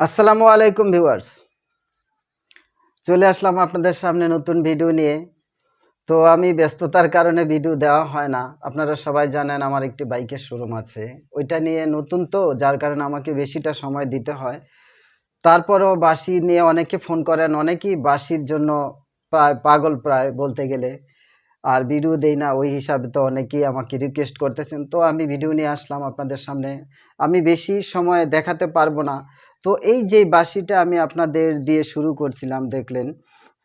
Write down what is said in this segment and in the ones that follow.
আসসালামু আলাইকুম ভিউয়ার্স, চলে আসলাম আপনাদের সামনে নতুন ভিডিও নিয়ে। তো আমি ব্যস্ততার কারণে ভিডিও দেওয়া হয় না। আপনারা সবাই জানেন আমার একটি বাইকের শোরুম আছে, ওইটা নিয়ে নতুন তো, যার কারণে আমাকে বেশিটা সময় দিতে হয়। তারপরও বাঁশি নিয়ে অনেকে ফোন করেন, অনেকেই বাঁশির জন্য প্রায় পাগল প্রায় বলতে গেলে, আর ভিডিও দেই না ওই হিসাবে তো অনেকেই আমাকে রিকোয়েস্ট করতেছেন। তো আমি ভিডিও নিয়ে আসলাম আপনাদের সামনে। আমি বেশি সময় দেখাতে পারবো না। তো এই যে বাঁশিটা আমি আপনাদের দিয়ে শুরু করছিলাম দেখলেন,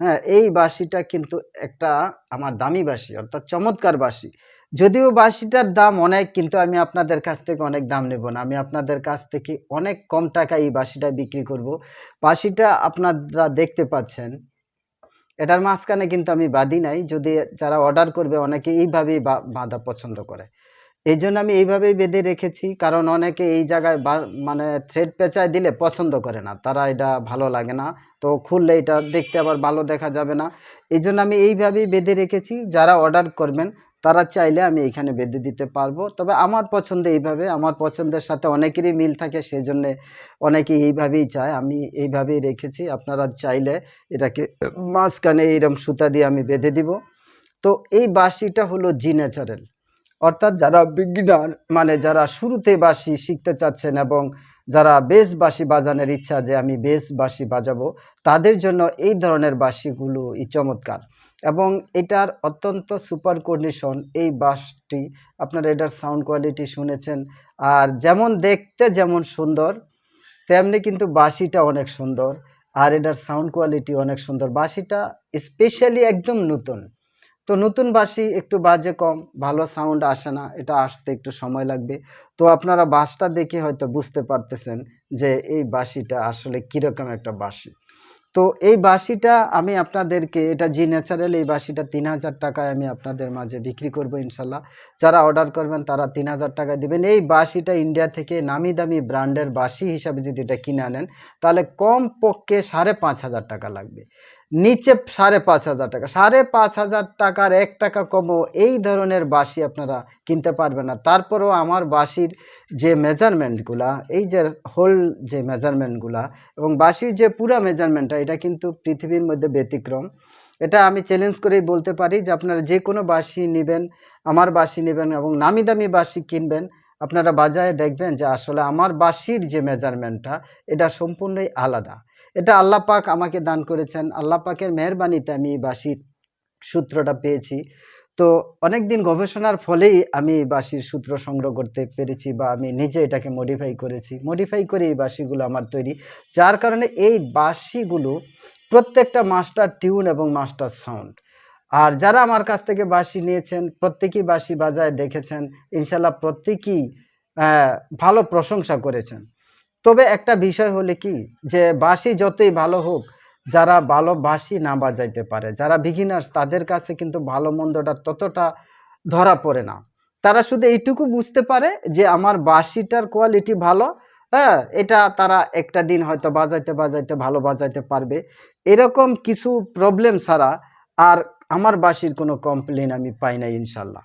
হ্যাঁ, এই বাঁশিটা কিন্তু একটা আমার দামি বাঁশি, অর্থাৎ চমৎকার বাঁশি। যদিও বাঁশিটার দাম অনেক, কিন্তু আমি আপনাদের কাছ থেকে অনেক দাম নেব না। আমি আপনাদের কাছ থেকে অনেক কম টাকায় এই বাঁশিটা বিক্রি করব। বাঁশিটা আপনারা দেখতে পাচ্ছেন, এটার মাঝখানে কিন্তু আমি বাঁধি নাই। যদি যারা অর্ডার করবে অনেকে এইভাবেই বাঁধা পছন্দ করে, এই জন্য আমি এইভাবেই বেঁধে রেখেছি। কারণ অনেকে এই জায়গায় মানে থ্রেড পেঁচায় দিলে পছন্দ করে না, তারা এটা ভালো লাগে না, তো খুললে এটা দেখতে আবার ভালো দেখা যাবে না। এই জন্য আমি এইভাবেই বেঁধে রেখেছি। যারা অর্ডার করবেন তারা চাইলে আমি এইখানে বেঁধে দিতে পারবো। তবে আমার পছন্দ এইভাবে, আমার পছন্দের সাথে অনেকেরই মিল থাকে, সেজন্য অনেকেই এইভাবেই চায়। আমি এইভাবেই রেখেছি। আপনারা চাইলে এটাকে মাঝখানে এইরকম সুতা দিয়ে আমি বেঁধে দিব। তো এই বাঁশিটা হলো জি ন্যাচারাল, অর্থাৎ যারা বিগিনার মানে যারা শুরুতে বাঁশি শিখতে চাচ্ছেন এবং যারা বেস বাঁশি বাজানোর ইচ্ছা যে আমি বেস বাঁশি বাজাবো, তাদের জন্য এই ধরনের বাঁশিগুলো চমৎকার। এবং এটার অত্যন্ত সুপার কন্ডিশন এই বাঁশটি। আপনারা এটার সাউন্ড কোয়ালিটি শুনেছেন, আর যেমন দেখতে যেমন সুন্দর, তেমনি কিন্তু বাঁশিটা অনেক সুন্দর, আর এটার সাউন্ড কোয়ালিটি অনেক সুন্দর। বাঁশিটা স্পেশালি একদম নতুন। তো নতুন বাঁশি একটু বাজে কম, ভালো সাউন্ড আসে না, এটা আসতে একটু সময় লাগবে। তো আপনারা বাঁশটা দেখে হয়তো বুঝতে পারতেছেন যে এই বাঁশিটা আসলে কীরকম একটা বাঁশি। তো এই বাঁশিটা আমি আপনাদেরকে, এটা জি ন্যাচারাল, এই বাঁশিটা 3000 টাকায় আমি আপনাদের মাঝে বিক্রি করব ইনশাল্লাহ। যারা অর্ডার করবেন তারা 3000 টাকা দিবেন। এই বাঁশিটা ইন্ডিয়া থেকে নামি দামি ব্র্যান্ডের বাঁশি হিসাবে যদি এটা কিনে আনেন, তাহলে কম পক্ষে 5500 টাকা লাগবে, নিচে 5500 টাকা। 5500 টাকার 1 টাকা কমও এই ধরনের বাঁশি আপনারা কিনতে পারবেন না। তারপরেও আমার বাঁশির যে মেজারমেন্টগুলা, এই যে হোল যে মেজারমেন্টগুলা এবং বাঁশির যে পুরা মেজারমেন্টটা, এটা কিন্তু পৃথিবীর মধ্যে ব্যতিক্রম। এটা আমি চ্যালেঞ্জ করেই বলতে পারি যে আপনারা যে কোনো বাঁশি নেবেন, আমার বাঁশি নেবেন এবং নামি দামি বাঁশি কিনবেন, আপনারা বাজারে দেখবেন যে আসলে আমার বাঁশির যে মেজারমেন্টটা, এটা সম্পূর্ণই আলাদা। এটা আল্লাহ পাক আমাকে দান করেছেন। আল্লাহ পাকের মেহেরবানিতে আমি এই বাঁশির সূত্রটা পেয়েছি। তো অনেক দিন গবেষণার ফলেই আমি বাঁশির সূত্র সংগ্রহ করতে পেরেছি, বা আমি নিজে এটাকে মডিফাই করেছি। মডিফাই করে এই বাঁশিগুলো আমার তৈরি, যার কারণে এই বাঁশিগুলো প্রত্যেকটা মাস্টার টিউন এবং মাস্টার সাউন্ড। আর যারা আমার কাছ থেকে বাঁশি নিয়েছেন প্রত্যেকেই বাঁশি বাজায় দেখেছেন, ইনশাল্লাহ প্রত্যেকেই ভালো প্রশংসা করেছেন। তবে একটা বিষয় হলে কি, যে বাঁশি যতই ভালো হোক, যারা ভালো বাঁশি না বাজাইতে পারে, যারা বিগিনার্স, তাদের কাছে কিন্তু ভালো মন্দটা ততটা ধরা পড়ে না। তারা শুধু এইটুকু বুঝতে পারে যে আমার বাঁশিটার কোয়ালিটি ভালো, হ্যাঁ, এটা তারা একটা দিন হয়তো বাজাইতে বাজাইতে ভালো বাজাইতে পারবে, এরকম কিছু প্রবলেম ছাড়া আর আমার বাঁশির কোনো কমপ্লেন আমি পাই না ইনশাল্লাহ।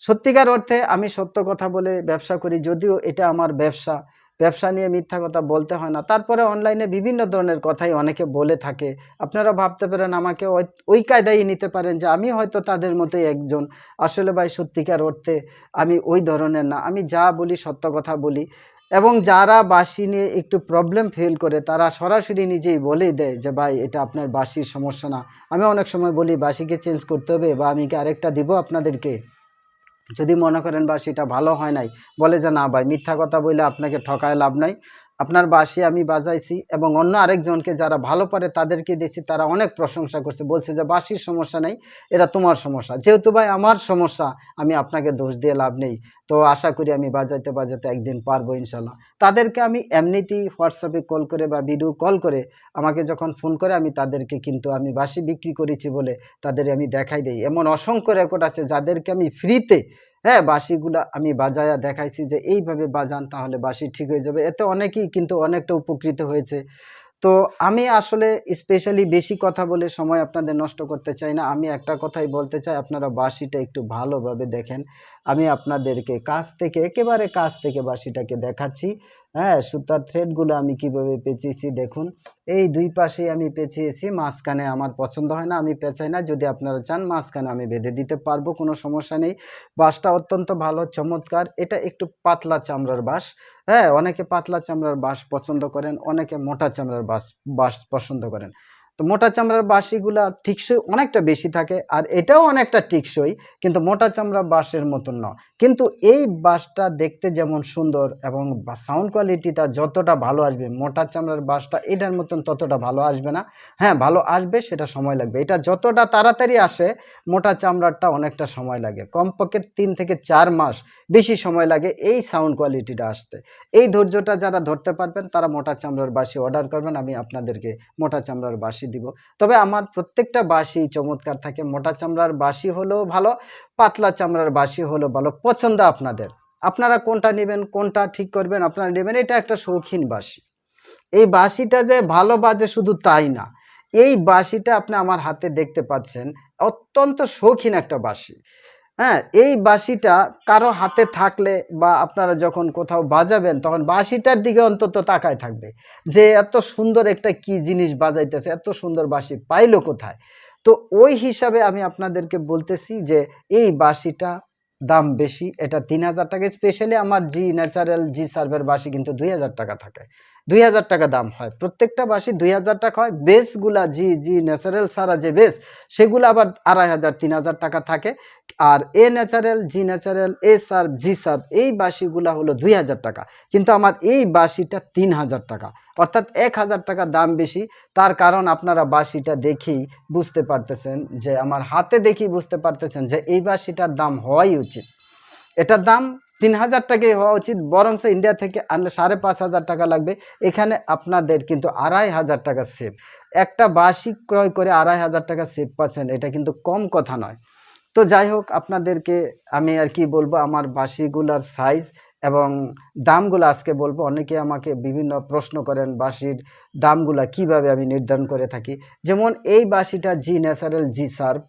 সত্যিকার অর্থে আমি সত্য কথা বলে ব্যবসা করি, যদিও এটা আমার ব্যবসা, ব্যবসা নিয়ে মিথ্যা কথা বলতে হয় না। তারপরে অনলাইনে বিভিন্ন ধরনের কথাই অনেকে বলে থাকে, আপনারা ভাবতে পারেন আমাকে ওই কায়দায় নিতে পারেন যে আমি হয়তো তাদের মতোই একজন। আসলে ভাই সত্যিকার অর্থে আমি ওই ধরনের না, আমি যা বলি সত্য কথা বলি। এবং যারা বাঁশি নিয়ে একটু প্রবলেম ফিল করে তারা সরাসরি নিজেই বলেই দেয় যে ভাই এটা আপনার বাঁশির সমস্যা না। আমি অনেক সময় বলি বাঁশিকে চেঞ্জ করতে হবে বা আমি কি আরেকটা দিব আপনাদেরকে, যদি মনে করেন বাঁশিটা ভালো হয় নাই, বলে যে না ভাই মিথ্যা কথা বলে আপনাকে ঠকায় লাভ নাই, আপনার বাঁশি আমি বাজাইছি এবং অন্য আরেকজনকে যারা ভালো পারে তাদেরকে দিয়েছি, তারা অনেক প্রশংসা করছে, বলছে যে বাঁশির সমস্যা নেই, এটা তোমার সমস্যা। যেহেতু ভাই আমার সমস্যা, আমি আপনাকে দোষ দিয়ে লাভ নেই। তো আশা করি আমি বাজাইতে বাজাতে একদিন পারবো ইনশাল্লাহ। তাদেরকে আমি এমনিতেই হোয়াটসঅ্যাপে কল করে বা ভিডিও কল করে আমাকে যখন ফোন করে আমি তাদেরকে কিন্তু আমি বাঁশি বিক্রি করেছি বলে তাদের আমি দেখাই দিই। এমন অসংখ্য রেকর্ড আছে যাদেরকে আমি ফ্রিতে, হ্যাঁ, বাঁশিগুলা আমি বাজায়া দেখাইছি যে এইভাবে বাজান তাহলে বাঁশি ঠিক হয়ে যাবে। এতে অনেকেই কিন্তু অনেকটা উপকৃত হয়েছে। তো আমি আসলে স্পেশালি বেশি কথা বলে সময় আপনাদের নষ্ট করতে চাই না। আমি একটা কথাই বলতে চাই, আপনারা বাঁশিটা একটু ভালোভাবে দেখেন। আমি আপনাদেরকে কাছ থেকে, একেবারে কাছ থেকে বাঁশিটাকে দেখাচ্ছি। হ্যাঁ, সুতার থ্রেডগুলো আমি কিভাবে পেঁচিয়েছি দেখুন। এই দুই পাশেই আমি পেঁচিয়েছি, মাঝখানে আমার পছন্দ হয় না, আমি পেঁচাই না। যদি আপনারা চান মাঝখানে আমি বেঁধে দিতে পারবো, কোনো সমস্যা নেই। বাঁশটা অত্যন্ত ভালো, চমৎকার। এটা একটু পাতলা চামড়ার বাঁশ। হ্যাঁ, অনেকে পাতলা চামড়ার বাঁশ পছন্দ করেন, অনেকে মোটা চামড়ার বাঁশ বাঁশ পছন্দ করেন। তো মোটা চামড়ার বাঁশিগুলা টিকসই অনেকটা বেশি থাকে, আর এটাও অনেকটা টিকসই, কিন্তু মোটা চামড়া বাঁশের মতন নয়। কিন্তু এই বাঁশটা দেখতে যেমন সুন্দর এবং সাউন্ড কোয়ালিটিটা যতটা ভালো আসবে, মোটা চামড়ার বাঁশটা এটার মতন ততটা ভালো আসবে না। হ্যাঁ, ভালো আসবে, সেটা সময় লাগবে। এটা যতটা তাড়াতাড়ি আসে, মোটা চামড়ারটা অনেকটা সময় লাগে, কমপক্ষে 3 থেকে 4 মাস বেশি সময় লাগে এই সাউন্ড কোয়ালিটিটা আসতে। এই ধৈর্যটা যারা ধরতে পারবেন তারা মোটা চামড়ার বাঁশি অর্ডার করবেন, আমি আপনাদেরকে মোটা চামড়ার বাঁশি দিব। তবে আমার প্রত্যেকটা বাঁশি চমৎকার থাকে। মোটা চামড়ার বাঁশি হলেও ভালো, পাতলা চামড়ার বাঁশি হলেও ভালো, পছন্দ আপনাদের। আপনারা কোনটা নেবেন, কোনটা ঠিক করবেন আপনারা নেবেন। এটা একটা শৌখিন বাঁশি। এই বাঁশিটা যে ভালো বাজে শুধু তাই না, এই বাঁশিটা আপনি আমার হাতে দেখতে পাচ্ছেন, অত্যন্ত শৌখিন একটা বাঁশি। হ্যাঁ, এই বাঁশিটা কারো হাতে থাকলে বা আপনারা যখন কোথাও বাজাবেন তখন বাঁশিটার দিকে অন্তত তাকায় থাকবে যে এত সুন্দর একটা কি জিনিস বাজাইতেছে, এত সুন্দর বাঁশি পাইলো কোথায়। তো ওই হিসাবে আমি আপনাদেরকে বলতেছি যে এই বাঁশিটা দাম বেশি, এটা 3,000 টাকা। স্পেশালি আমার জি ন্যাচারাল জি সার্ভের বাঁশি কিন্তু 2,000 টাকা থাকে, 2,000 টাকা দাম হয়। প্রত্যেকটা বাঁশি 2,000 টাকা হয়। বেসগুলা জি জি ন্যাচারাল সারা যে বেস, সেগুলো আবার 2,500 3,000 টাকা থাকে। আর A natural G natural A sharp G sharp এই বাঁশিগুলা হলো 2,000 টাকা, কিন্তু আমার এই বাঁশিটা 3,000 টাকা, অর্থাৎ 1,000 টাকা দাম বেশি। তার কারণ আপনারা বাঁশিটা দেখেই বুঝতে পারতেছেন, যে আমার হাতে দেখেই বুঝতে পারতেছেন যে এই বাঁশিটার দাম হওয়াই উচিত। এটার দাম 3,000 টাকাই হওয়া উচিত, বরঞ্চ ইন্ডিয়া থেকে আনলে 5,500 টাকা লাগবে। এখানে আপনাদের কিন্তু 2,500 টাকা সেভ। একটা বাঁশি ক্রয় করে 2,500 টাকা সেভ পাচ্ছেন, এটা কিন্তু কম কথা নয়। তো যাই হোক, আপনাদেরকে আমি আর কি বলবো, আমার বাঁশিগুলার সাইজ এবং দামগুলো আজকে বলবো। অনেকে আমাকে বিভিন্ন প্রশ্ন করেন বাঁশির দামগুলা কিভাবে আমি নির্ধারণ করে থাকি। যেমন এই বাঁশিটা জি ন্যাচারাল জি সার্ভ,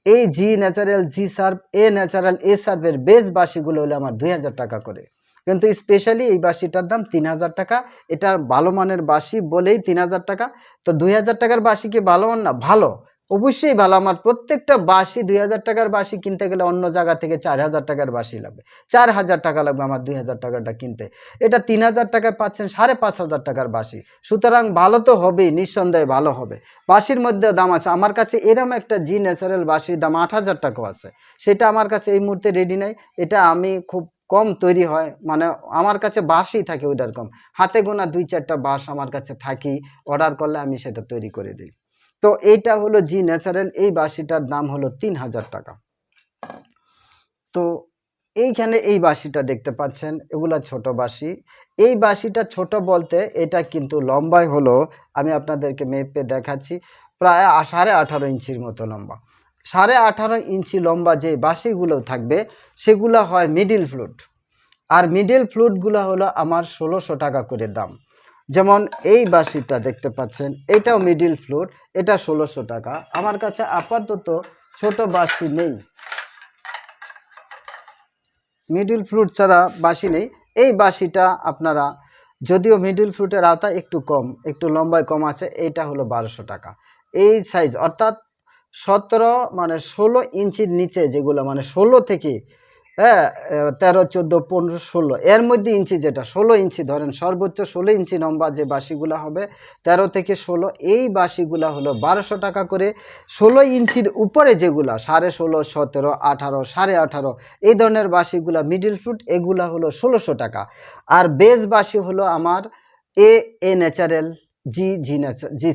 এই G natural G sharp A natural A সার্ভের বেস বাঁশিগুলো হলো আমার 2,000 টাকা করে, কিন্তু স্পেশালি এই বাঁশিটার দাম 3,000 টাকা। এটা ভালো মানের বাঁশি বলেই 3,000 টাকা। তো 2,000 টাকার বাঁশি কি ভালো মান না? ভালো, অবশ্যই ভালো। আমার প্রত্যেকটা বাঁশি 2,000 টাকার বাঁশি কিনতে গেলে অন্য জায়গা থেকে 4,000 টাকার বাঁশি লাগবে, 4,000 টাকা লাগবে আমার 2,000 টাকাটা কিনতে। এটা 3,000 টাকায় পাচ্ছেন 5,500 টাকার বাঁশি, সুতরাং ভালো তো হবেই, নিঃসন্দেহে ভালো হবে। বাঁশির মধ্যে দাম আছে, আমার কাছে এরম একটা জি ন্যাচারাল বাঁশির দাম 8,000 টাকাও আছে, সেটা আমার কাছে এই মুহূর্তে রেডি নেই। এটা আমি খুব কম তৈরি হয়, মানে আমার কাছে বাঁশই থাকে ওইটার কম, হাতে গোনা 2-4টা বাঁশ আমার কাছে থাকি, অর্ডার করলে আমি সেটা তৈরি করে দিই। তো এইটা হলো জি ন্যাচারাল, এই বাঁশিটার দাম হলো 3,000 টাকা। তো এইখানে এই বাঁশিটা দেখতে পাচ্ছেন, এগুলা ছোট বাঁশি। এই বাঁশিটা ছোট বলতে এটা কিন্তু লম্বায় হলো, আমি আপনাদেরকে মেপে দেখাচ্ছি, প্রায় 18.5 ইঞ্চির মতো লম্বা। 18.5 ইঞ্চি লম্বা যে বাঁশিগুলো থাকবে সেগুলো হয় মিডিল ফ্লুট, আর মিডিল ফ্লুটগুলো হলো আমার 1,600 টাকা করে দাম। যেমন এই বাঁশিটা দেখতে পাচ্ছেন, এটাও মিডিল ফ্লুট, এটা 1,600 টাকা। আমার কাছে আপাতত ছোট বাঁশি নেই, মিডিল ফ্লুট ছাড়া বাঁশি নেই। এই বাঁশিটা আপনারা, যদিও মিডিল ফ্লুটের আওতা একটু কম, একটু লম্বায় কম আছে, এইটা হলো 1,200 টাকা। এই সাইজ অর্থাৎ 17 মানে 16 ইঞ্চির নিচে যেগুলো, মানে 16 থেকে হ্যাঁ, 13, 14, 15, 16 এর মধ্যে ইঞ্চি, যেটা 16 ইঞ্চি ধরেন, সর্বোচ্চ 16 ইঞ্চি লম্বা যে বাঁশিগুলা হবে 13 থেকে 16, এই বাঁশিগুলা হলো 1200 টাকা করে। 16 ইঞ্চির উপরে যেগুলা 16.5, 17, 18, 18.5 এই ধরনের বাঁশিগুলা মিডিল ফ্লুট, এগুলা হলো 1600 টাকা। আর বেস বাঁশি হলো আমার এ এ natural, G G G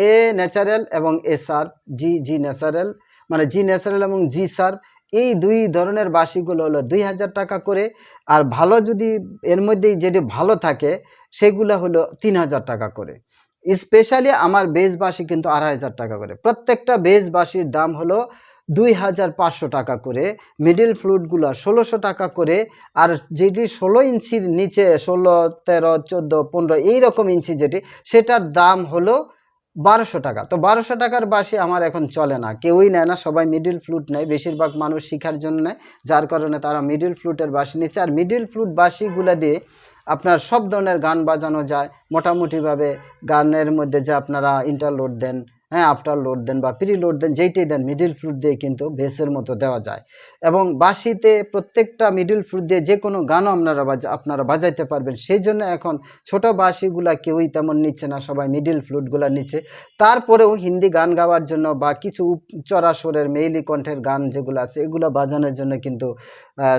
a natural এবং এ সার্ভ, জি জি ন্যাচারাল, মানে জি ন্যাচারাল এবং জি সার্ভ, এই দুই ধরনের বাঁশিগুলো হলো 2000 টাকা করে। আর ভালো যদি এর মধ্যেই যেটি ভালো থাকে সেগুলো হলো 3000 টাকা করে। স্পেশালি আমার বেস বাঁশি কিন্তু 2500 টাকা করে। প্রত্যেকটা বেস বাঁশির দাম হলো 2500 টাকা করে। মিডিল ফ্লুটগুলো 1600 টাকা করে। আর যেটি 16 ইঞ্চির নিচে 16, 13, 14, 15 এইরকম ইঞ্চি যেটি, সেটার দাম হলো 1200 টাকা। তো 1200 টাকার বাঁশি আমার এখন চলে না, কেউই নেয় না, সবাই মিডিল ফ্লুট নেয়, বেশিরভাগ মানুষ শিখার জন্য নেয়, যার কারণে তারা মিডিল ফ্লুটের বাঁশি নিচ্ছে। আর মিডিল ফ্লুট বাঁশিগুলো দিয়ে আপনার সব ধরনের গান বাজানো যায় মোটামুটিভাবে। গানের মধ্যে যে আপনারা ইন্টারলোড দেন, হ্যাঁ আফটার লোড দেন বা প্রি লোড দেন, যেইটাই দেন মিডিল ফ্লুট দিয়ে কিন্তু বেসের মতো দেওয়া যায়। এবং বাঁশিতে প্রত্যেকটা মিডিল ফ্লুট দিয়ে যে কোনো গানও আপনারা বাজাইতে পারবেন। সেই জন্য এখন ছোট বাঁশিগুলা কেউই তেমন নিচ্ছে না, সবাই মিডিল ফ্লুটগুলা নিচ্ছে। তারপরেও হিন্দি গান গাওয়ার জন্য বা কিছু চড়া সুরের মেইলি কণ্ঠের গান যেগুলো আছে এগুলো বাজানোর জন্য কিন্তু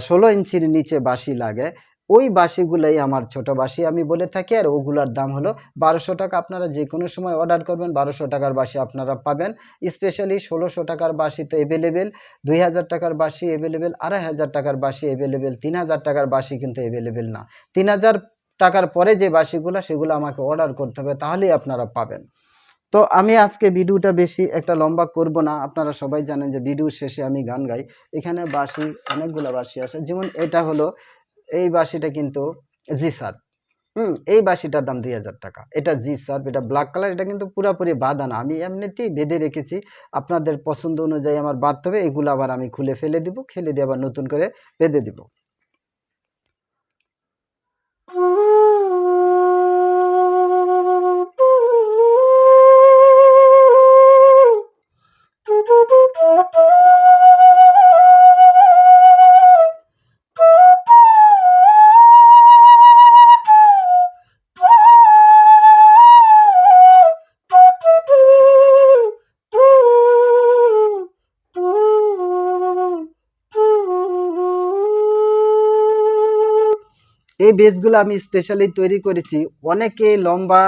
16 ইঞ্চির নিচে বাঁশি লাগে। ওই বাঁশিগুলাই আমার ছোট বাঁশি আমি বলে থাকি। আর ওগুলার দাম হলো 1200 টাকা। আপনারা যে কোনো সময় অর্ডার করবেন 1200 টাকার বাঁশি আপনারা পাবেন। স্পেশালি 1600 টাকার বাঁশি তো অ্যাভেলেবেল, 2000 টাকার বাঁশি অ্যাভেলেবেল, 2500 টাকার বাঁশি অ্যাভেলেবেল, 3000 টাকার বাঁশি কিন্তু অ্যাভেলেবেল না। 3000 টাকার পরে যে বাঁশিগুলো সেগুলো আমাকে অর্ডার করতে হবে, তাহলেই আপনারা পাবেন। তো আমি আজকে ভিডিওটা বেশি একটা লম্বা করব না। আপনারা সবাই জানেন যে ভিডিও শেষে আমি গান গাই। এখানে বাঁশি অনেকগুলো বাঁশি আছে, যেমন এটা হলো, এই বাঁশিটা কিন্তু জি স্যার, এই বাঁশিটার দাম 2000 টাকা। এটা জি স্যার, এটা ব্ল্যাক কালার, এটা কিন্তু পুরাপুরি বাঁধা না, আমি এমনিতেই বেঁধে রেখেছি। আপনাদের পছন্দ অনুযায়ী আমার বাঁধতে হবে, এগুলো আবার আমি খুলে ফেলে দিব, খেলে দিয়ে আবার নতুন করে বেঁধে দিব। এই বেসগুলো আমি স্পেশালি তৈরি করেছি, অনেকে লম্বা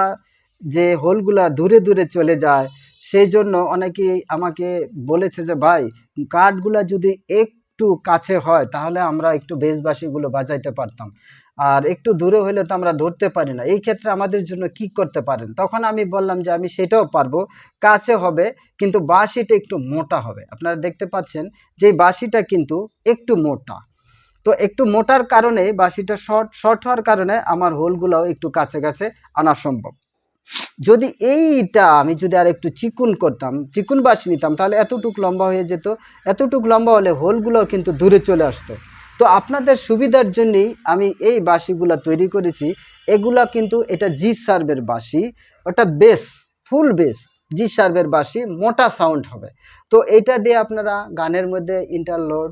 যে হোলগুলা দূরে দূরে চলে যায়, সেই জন্য অনেকেই আমাকে বলেছে যে ভাই কাঠগুলা যদি একটু কাছে হয় তাহলে আমরা একটু বেস বাঁশিগুলো বাজাইতে পারতাম, আর একটু দূরে হলে তো আমরা ধরতে পারি না, এই ক্ষেত্রে আমাদের জন্য কি করতে পারেন। তখন আমি বললাম যে আমি সেটাও পারবো, কাছে হবে কিন্তু বাঁশিটা একটু মোটা হবে। আপনারা দেখতে পাচ্ছেন যে বাঁশিটা কিন্তু একটু মোটা, তো একটু মোটার কারণে বাঁশিটা শর্ট হওয়ার কারণে আমার হোলগুলোও একটু কাছে কাছে আনা সম্ভব। যদি এইটা আমি যদি আর একটু চিকুন করতাম, চিকুন বাঁশি নিতাম, তাহলে এতটুক লম্বা হয়ে যেত। এতটুক লম্বা হলে হোলগুলোও কিন্তু দূরে চলে আসতো। তো আপনাদের সুবিধার জন্যই আমি এই বাঁশিগুলো তৈরি করেছি। এগুলা কিন্তু এটা জি সার্ভের বাঁশি, ওটা বেস, ফুল বেস জি সার্ভের বাঁশি, মোটা সাউন্ড হবে। তো এইটা দিয়ে আপনারা গানের মধ্যে ইন্টারলোড,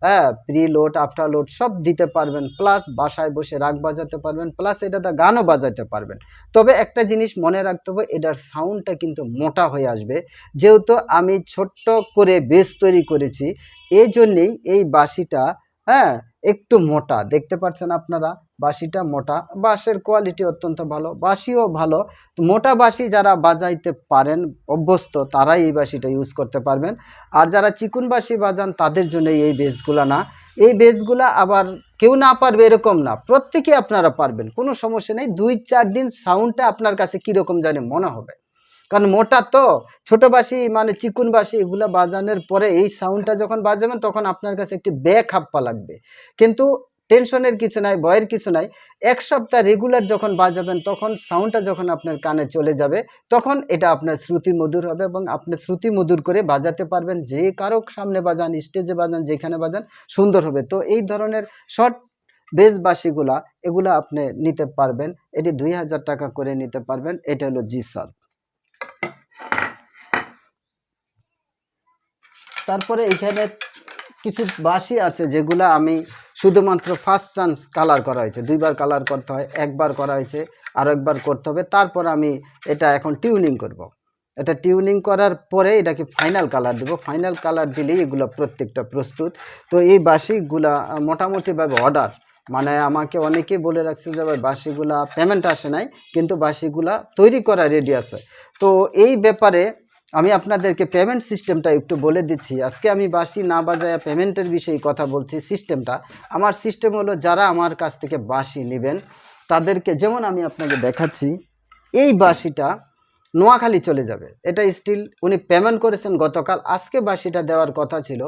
হ্যাঁ প্রি লোড, আফটার লোড সব দিতে পারবেন, প্লাস বাসায় বসে রাগ বাজাতে পারবেন, প্লাস এটাতে গানও বাজাতে পারবেন। তবে একটা জিনিস মনে রাখতে হবে, এটার সাউন্ডটা কিন্তু মোটা হয়ে আসবে। যেহেতু আমি ছোট্ট করে বেস তৈরি করেছি, এই জন্যেই এই বাঁশিটা, হ্যাঁ একটু মোটা দেখতে পাচ্ছেন আপনারা, বাঁশিটা মোটা, বাঁশের কোয়ালিটি অত্যন্ত ভালো, বাঁশিও ভালো। তো মোটা বাঁশি যারা বাজাইতে পারেন অভ্যস্ত, তারাই এই বাঁশিটা ইউজ করতে পারবেন। আর যারা চিকুন বাঁশি বাজান তাদের জন্য এই বেসগুলা না। এই বেসগুলা আবার কেউ না পারবে এরকম না, প্রত্যেকে আপনারা পারবেন, কোনো সমস্যা নেই। 2-4 দিন সাউন্ডটা আপনার কাছে কীরকম জানি মনে হবে, কারণ মোটা তো। ছোট বাঁশি মানে চিকুন বাঁশি এগুলো বাজানোর পরে এই সাউন্ডটা যখন বাজাবেন তখন আপনার কাছে একটি হাপ্পা লাগবে। কিন্তু টেনশনের কিছু নাই, ভয়ের কিছু নাই। 1 সপ্তাহ রেগুলার যখন বাজাবেন তখন সাউন্ডটা যখন আপনার কানে চলে যাবে তখন এটা আপনার শ্রুতি মধুর হবে এবং আপনি শ্রুতি মধুর করে বাজাতে পারবেন। যে কারো সামনে বাজান, স্টেজে বাজান, যেখানে বাজান সুন্দর হবে। তো এই ধরনের শর্ট বেস বাঁশিগুলা এগুলা আপনি নিতে পারবেন, এটি 2000 টাকা করে নিতে পারবেন। এটা হলো জি স্যার। তারপরে এখানে কিছু বাঁশি আছে যেগুলো আমি শুধুমাত্র ফার্স্ট চান্স কালার করা হয়েছে, 2বার কালার করতে হয়, 1বার করা হয়েছে, আরও 1বার করতে হবে, তারপর আমি এটা এখন টিউনিং করব। এটা টিউনিং করার পরে এটাকে ফাইনাল কালার দেবো, ফাইনাল কালার দিলেই এগুলো প্রত্যেকটা প্রস্তুত। তো এই বাঁশিগুলা মোটামুটিভাবে অর্ডার, মানে আমাকে অনেকেই বলে রাখছে যে ভাই বাঁশিগুলা পেমেন্ট আসে নাই, কিন্তু বাঁশিগুলা তৈরি করা রেডি আছে। তো এই ব্যাপারে আমি আপনাদেরকে পেমেন্ট সিস্টেমটা একটু বলে দিচ্ছি। আজকে আমি বাঁশি না বাজায় পেমেন্টের বিষয়ে কথা বলছি। সিস্টেমটা, আমার সিস্টেম হলো, যারা আমার কাছ থেকে বাঁশি নেবেন তাদেরকে, যেমন আমি আপনাকে দেখাচ্ছি, এই বাঁশিটা নোয়াখালী চলে যাবে। এটা স্টিল উনি পেমেন্ট করেছেন গতকাল, আজকে বাঁশিটা দেওয়ার কথা ছিল,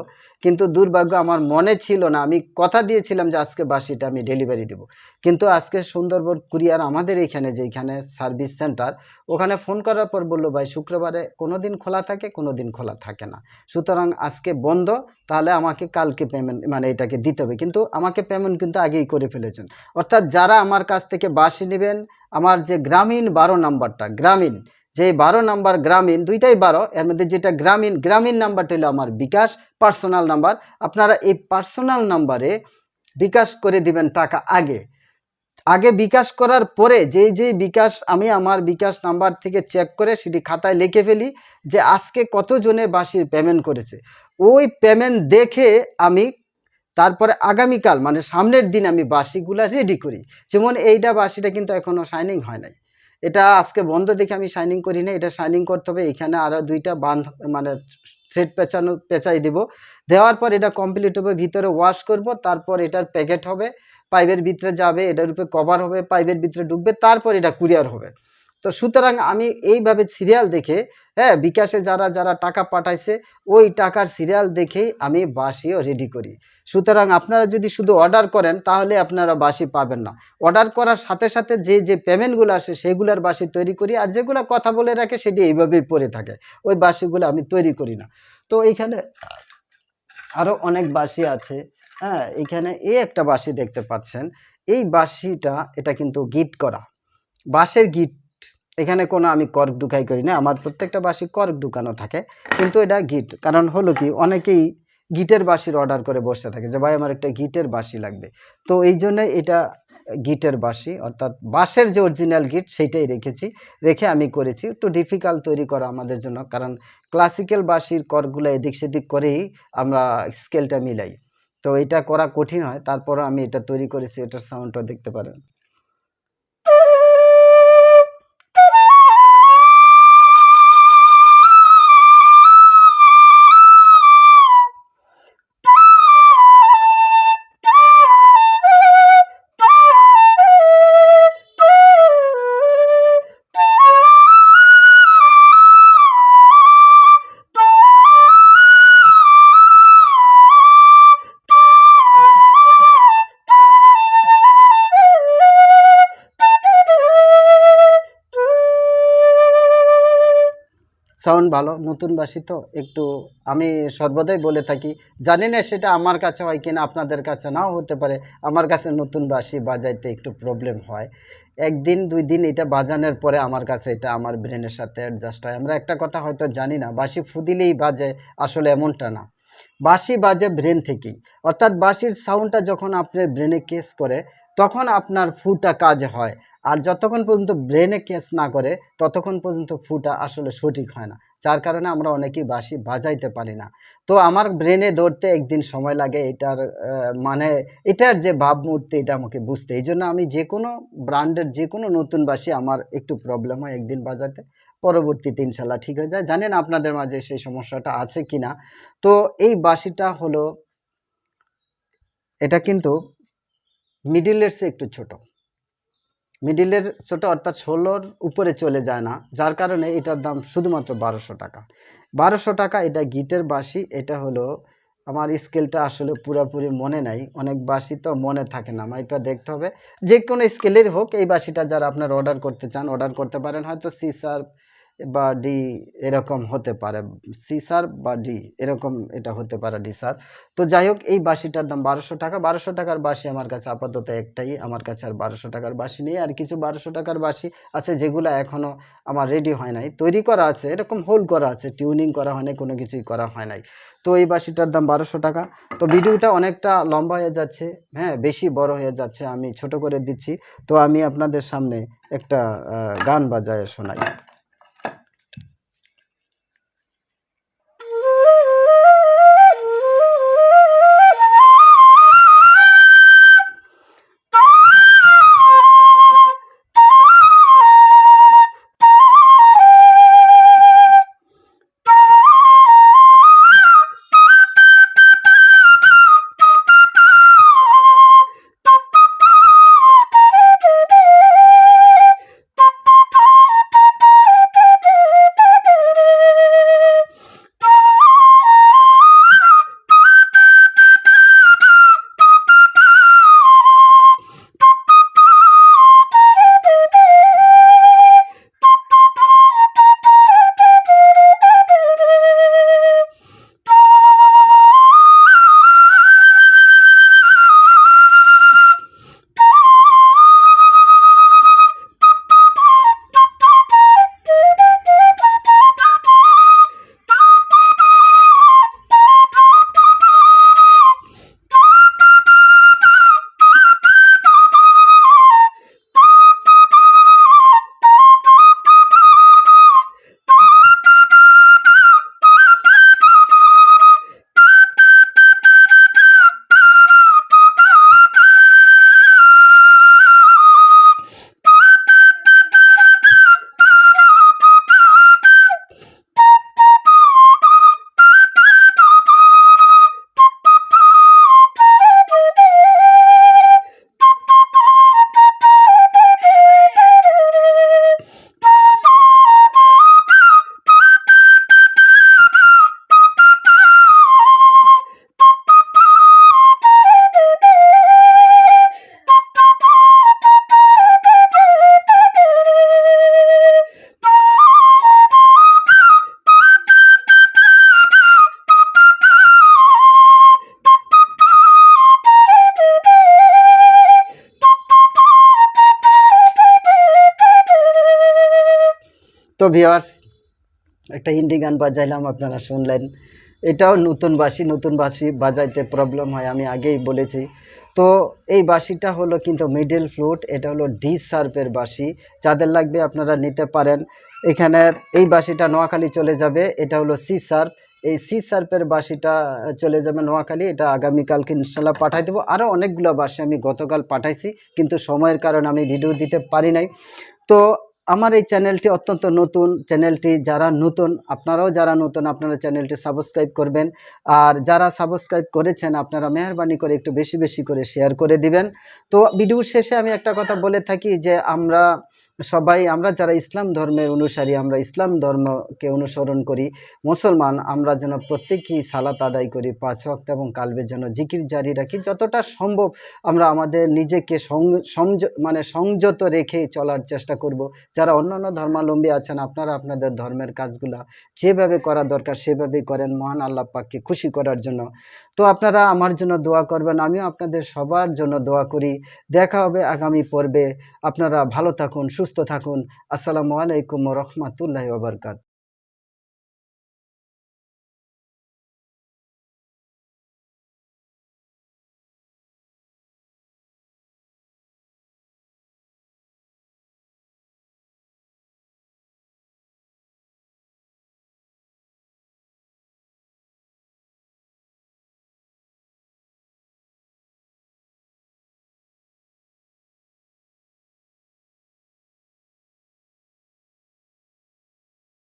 কিন্তু দুর্ভাগ্য আমার মনে ছিল না। আমি কথা দিয়েছিলাম যে আজকে বাঁশিটা আমি ডেলিভারি দেব, কিন্তু আজকে সুন্দরবন কুরিয়ার আমাদের এইখানে যেখানে সার্ভিস সেন্টার, ওখানে ফোন করার পর বললো ভাই শুক্রবারে কোনো দিন খোলা থাকে, কোনো দিন খোলা থাকে না, সুতরাং আজকে বন্ধ, তাহলে আমাকে কালকে পেমেন্ট মানে এটাকে দিতে হবে। কিন্তু আমাকে পেমেন্ট কিন্তু আগেই করে ফেলেছেন। অর্থাৎ যারা আমার কাছ থেকে বাঁশি নেবেন, আমার যে গ্রামীণ 12 নাম্বারটা, গ্রামীণ যে 12 নাম্বার, গ্রামীণ দুইটাই 12, এর মধ্যে যেটা গ্রামীণ নাম্বারটা হলো আমার বিকাশ পার্সোনাল নাম্বার। আপনারা এই পার্সোনাল নাম্বারে বিকাশ করে দিবেন টাকা আগে। বিকাশ করার পরে যে বিকাশ, আমি আমার বিকাশ নাম্বার থেকে চেক করে সেটি খাতায় লিখে ফেলি যে আজকে কতজনে বাঁশির পেমেন্ট করেছে। ওই পেমেন্ট দেখে আমি তারপরে আগামীকাল মানে সামনের দিন আমি বাঁশিগুলা রেডি করি। যেমন এইটা বাঁশিটা কিন্তু এখনো শাইনিং হয় নাই, এটা আজকে বন্ধ দেখে আমি শাইনিং করি না, এটা শাইনিং করতে হবে। এখানে আরও 2টা মানে থ্রেড পেঁচাই দেব, দেওয়ার পর এটা কমপ্লিট হবে, ভিতরে ওয়াশ করব, তারপর এটার প্যাকেট হবে, পাইপের ভিতরে যাবে, এটার উপরে কভার হবে, পাইপের ভিতরে ঢুকবে, তারপর এটা কুরিয়ার হবে। তো সুতরাং আমি এইভাবে সিরিয়াল দেখে, হ্যাঁ, বিকাশে যারা যারা টাকা পাঠাইছে ওই টাকার সিরিয়াল দেখেই আমি বাঁশিও রেডি করি। সুতরাং আপনারা যদি শুধু অর্ডার করেন তাহলে আপনারা বাঁশি পাবেন না। অর্ডার করার সাথে সাথে যে পেমেন্টগুলো আসে সেগুলোর বাঁশি তৈরি করি, আর যেগুলো কথা বলে রাখে সেটি এইভাবেই পড়ে থাকে, ওই বাঁশিগুলো আমি তৈরি করি না। তো এইখানে আরও অনেক বাঁশি আছে। হ্যাঁ, এইখানে এই একটা বাঁশি দেখতে পাচ্ছেন, এই বাঁশিটা এটা কিন্তু গিট করা, বাঁশের গিট। এখানে কোনো আমি কর্ক ঢুকাই করি না, আমার প্রত্যেকটা বাঁশি কর্ক ঢুকানো থাকে, কিন্তু এটা গিট। কারণ হলো কি, অনেকেই গিটের বাঁশির অর্ডার করে বসে থাকে যে ভাই আমার একটা গিটের বাঁশি লাগবে, তো এই জন্য এটা গিটের বাঁশি, অর্থাৎ বাঁশের যে অরিজিনাল গিট সেইটাই রেখে আমি করেছি। একটু ডিফিকাল্ট তৈরি করা আমাদের জন্য, কারণ ক্লাসিক্যাল বাঁশির কর্কগুলো এদিক সেদিক করেই আমরা স্কেলটা মিলাই, তো এটা করা কঠিন হয়। তারপর আমি এটা তৈরি করেছি, এটার সাউন্ডটা দেখতে পারেন। সাউন্ড ভালো, নতুন বাঁশি তো একটু, আমি সর্বদাই বলে থাকি, জানি না সেটা আমার কাছে হয় কিনা, আপনাদের কাছে নাও হতে পারে, আমার কাছে নতুন বাঁশি বাজাইতে একটু প্রবলেম হয়। 1 দিন 2 দিন এটা বাজানোর পরে আমার কাছে এটা আমার ব্রেনের সাথে অ্যাডজাস্ট হয়। আমরা একটা কথা হয়তো জানি না, বাঁশি ফুদিলেই বাজে, আসলে এমনটা না, বাঁশি বাজে ব্রেন থেকেই। অর্থাৎ বাঁশির সাউন্ডটা যখন আপনার ব্রেনে কেস করে তখন আপনার ফুটা কাজ হয়, আর যতক্ষণ পর্যন্ত ব্রেনে কেস না করে ততক্ষণ পর্যন্ত ফুটা আসলে সঠিক হয় না, যার কারণে আমরা অনেকেই বাঁশি বাজাইতে পারি না। তো আমার ব্রেনে ধরতে 1 দিন সময় লাগে, এটার মানে এটার যে ভাবমূর্তি এটা আমাকে বুঝতে, এই জন্য আমি যে কোনো ব্র্যান্ডের যে কোনো নতুন বাঁশি আমার একটু প্রবলেম হয় 1 দিন বাজাতে, পরবর্তীতে ইনশাল্লাহ ঠিক হয়ে যায়। জানেন আপনাদের মাঝে সেই সমস্যাটা আছে কিনা। তো এই বাঁশিটা হলো, এটা কিন্তু মিডিলের চেয়ে একটু ছোট, মিডিলের ছোট, অর্থাৎ 16-র উপরে চলে যায় না, যার কারণে এটার দাম শুধুমাত্র 1200 টাকা। 1200 টাকা, এটা গিটের বাঁশি। এটা হলো, আমার স্কেলটা আসলে পুরোপুরি মনে নাই, অনেক বাঁশি তো মনে থাকে না, মাইপা দেখতে হবে। যে কোনো স্কেলের হোক, এই বাঁশিটা যারা আপনার অর্ডার করতে চান অর্ডার করতে পারেন, হয়তো সি শার্প বা ডি এরকম হতে পারে, সি শার্প বা ডি এরকম এটা হতে পারে, ডি শার্প। তো যাই হোক, এই বাঁশিটার দাম 1200 টাকা। 1200 টাকার বাঁশি আমার কাছে আপাতত একটাই, আমার কাছে আর 1200 টাকার বাঁশি নেই। আর কিছু 1200 টাকার বাঁশি আছে যেগুলো এখনও আমার রেডি হয় নাই, তৈরি করা আছে, এরকম হোল্ড করা আছে, টিউনিং করা হয় নাই, কোনো কিছুই করা হয় নাই। তো এই বাঁশিটার দাম 1200 টাকা। তো ভিডিওটা অনেকটা লম্বা হয়ে যাচ্ছে, হ্যাঁ বেশি বড় হয়ে যাচ্ছে, আমি ছোট করে দিচ্ছি। তো আমি আপনাদের সামনে একটা গান বাজায় শোনাই। তো ভিউয়ার্স, একটা হিন্দি গান বাজাইলাম, আপনারা শুনলেন। এটাও নতুন বাঁশি, নতুন বাঁশি বাজাইতে প্রবলেম হয়, আমি আগেই বলেছি। তো এই বাঁশিটা হলো কিন্তু মিডল ফ্লুট, এটা হলো ডি শার্পের বাঁশি। যাদের লাগবে আপনারা নিতে পারেন। এখানে এই বাঁশিটা নোয়াখালী চলে যাবে, এটা হলো সি শার্প। এই সি শার্পের বাঁশিটা চলে যাবে নোয়াখালী, এটা আগামীকালকে ইনশাল্লাহ পাঠাই দেবো। আরও অনেকগুলো বাঁশি আমি গতকাল পাঠাইছি, কিন্তু সময়ের কারণে আমি ভিডিও দিতে পারি নাই। তো আমার এই চ্যানেলটি অত্যন্ত নতুন, চ্যানেলটি যারা নতুন, আপনারাও যারা নতুন, আপনারা চ্যানেলটি সাবস্ক্রাইব করবেন। আর যারা সাবস্ক্রাইব করেছেন আপনারা মেহেরবানি করে একটু বেশি বেশি করে শেয়ার করে দিবেন। তো ভিডিওর শেষে আমি একটা কথা বলে থাকি যে আমরা যারা ইসলাম ধর্মের অনুসারী, আমরা ইসলাম ধর্মকে অনুসরণ করি, মুসলমান, আমরা যেন প্রত্যেকেই সালাত আদায় করি 5 ওয়াক্ত, এবং কালবের যেন জিকির জারি রাখি। যতটা সম্ভব আমরা আমাদের নিজেকে সংযত রেখে চলার চেষ্টা করব। যারা অন্যান্য ধর্মাবলম্বী আছেন, আপনারা আপনাদের ধর্মের কাজগুলা যেভাবে করা দরকার সেভাবেই করেন, মহান আল্লাহ পাককে খুশি করার জন্য। তো আপনারা আমার জন্য দোয়া করবেন, আমিও আপনাদের সবার জন্য দোয়া করি। দেখা হবে আগামী পর্বে। আপনারা ভালো থাকুন, সুস্থ থাকুন। আসসালামু আলাইকুম ওয়া রাহমাতুল্লাহি ওয়া বারাকাতুহু।